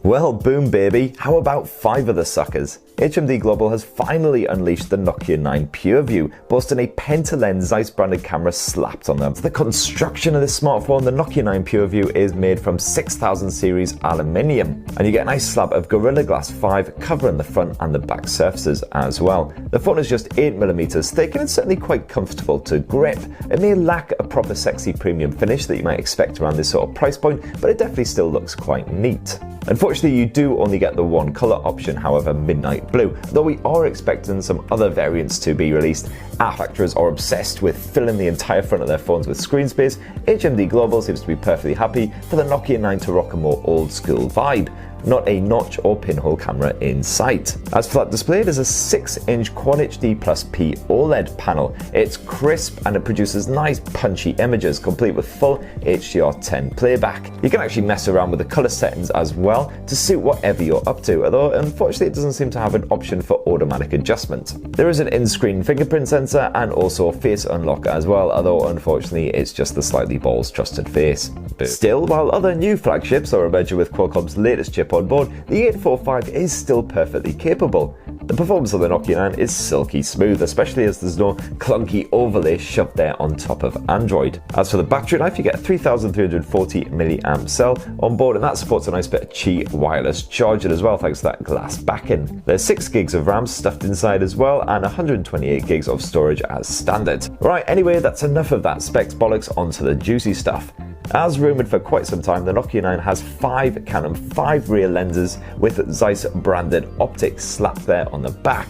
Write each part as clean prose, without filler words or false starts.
Well, boom baby, how about 5 of the suckers? HMD Global has finally unleashed the Nokia 9 PureView, boasting a Penta-lens Zeiss branded camera slapped on them. For the construction of this smartphone, the Nokia 9 PureView is made from 6000 series aluminium, and you get a nice slab of Gorilla Glass 5 covering the front and the back surfaces as well. The phone is just 8mm thick and it's certainly quite comfortable to grip. It may lack a proper sexy premium finish that you might expect around this sort of price point, but it definitely still looks quite neat. Unfortunately, you do only get the one colour option, however, midnight blue, though we are expecting some other variants to be released. App manufacturers are obsessed with filling the entire front of their phones with screen space. HMD Global seems to be perfectly happy for the Nokia 9 to rock a more old school vibe. Not a notch or pinhole camera in sight. As for that display, there's a 6-inch Quad HD Plus P OLED panel. It's crisp and it produces nice punchy images, complete with full HDR10 playback. You can actually mess around with the color settings as well to suit whatever you're up to, although unfortunately it doesn't seem to have an option for automatic adjustment. There is an in-screen fingerprint sensor and also face unlock as well, although unfortunately it's just the slightly balls trusted face. Still, while other new flagships are emerging with Qualcomm's latest chip on board, the 845 is still perfectly capable. The performance of the Nokia 9 is silky smooth, especially as there's no clunky overlay shoved there on top of Android. As for the battery life, you get a 3340 mAh cell on board, and that supports a nice bit of Qi wireless charging as well, thanks to that glass backing. There's 6 gigs of RAM stuffed inside as well, and 128 gigs of storage as standard. Right, anyway, that's enough of that specs bollocks, onto the juicy stuff. As rumoured for quite some time, the Nokia 9 has 5 rear lenses with Zeiss branded optics slapped there on the back.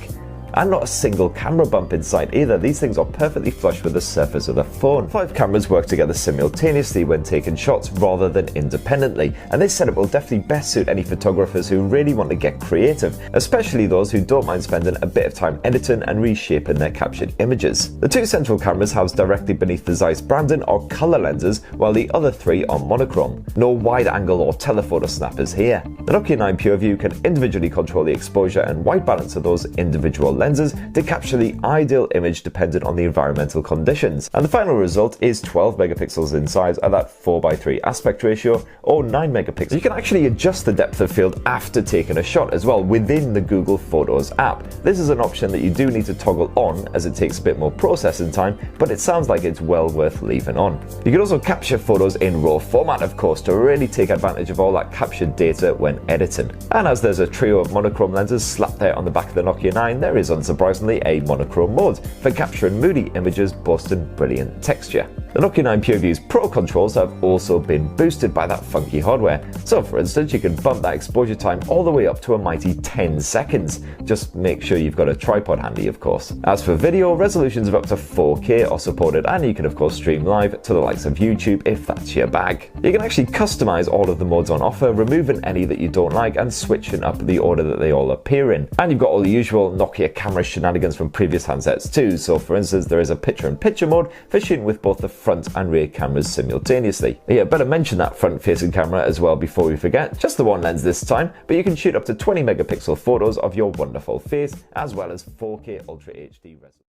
And not a single camera bump inside either. These things are perfectly flush with the surface of the phone. 5 cameras work together simultaneously when taking shots rather than independently, and this setup will definitely best suit any photographers who really want to get creative, especially those who don't mind spending a bit of time editing and reshaping their captured images. The 2 central cameras housed directly beneath the Zeiss branding are colour lenses, while the other 3 are monochrome. No wide angle or telephoto snappers here. The Nokia 9 PureView can individually control the exposure and white balance of those individual lenses to capture the ideal image dependent on the environmental conditions. And the final result is 12 megapixels in size at that 4:3 aspect ratio, or 9 megapixels. You can actually adjust the depth of field after taking a shot as well within the Google Photos app. This is an option that you do need to toggle on as it takes a bit more processing time, but it sounds like it's well worth leaving on. You can also capture photos in RAW format, of course, to really take advantage of all that captured data when editing. And as there's a trio of monochrome lenses slapped there on the back of the Nokia 9, there is unsurprisingly a monochrome mode for capturing moody images boasting brilliant texture. The Nokia 9 PureView's Pro controls have also been boosted by that funky hardware. So for instance, you can bump that exposure time all the way up to a mighty 10 seconds. Just make sure you've got a tripod handy, of course. As for video, resolutions of up to 4K are supported, and you can of course stream live to the likes of YouTube if that's your bag. You can actually customize all of the modes on offer, removing any that you don't like and switching up the order that they all appear in. And you've got all the usual Nokia camera shenanigans from previous handsets too. So for instance, there is a picture-in-picture mode for shooting with both the front and rear cameras simultaneously. Yeah, better mention that front-facing camera as well before we forget. Just the one lens this time, but you can shoot up to 20 megapixel photos of your wonderful face, as well as 4K Ultra HD resolution.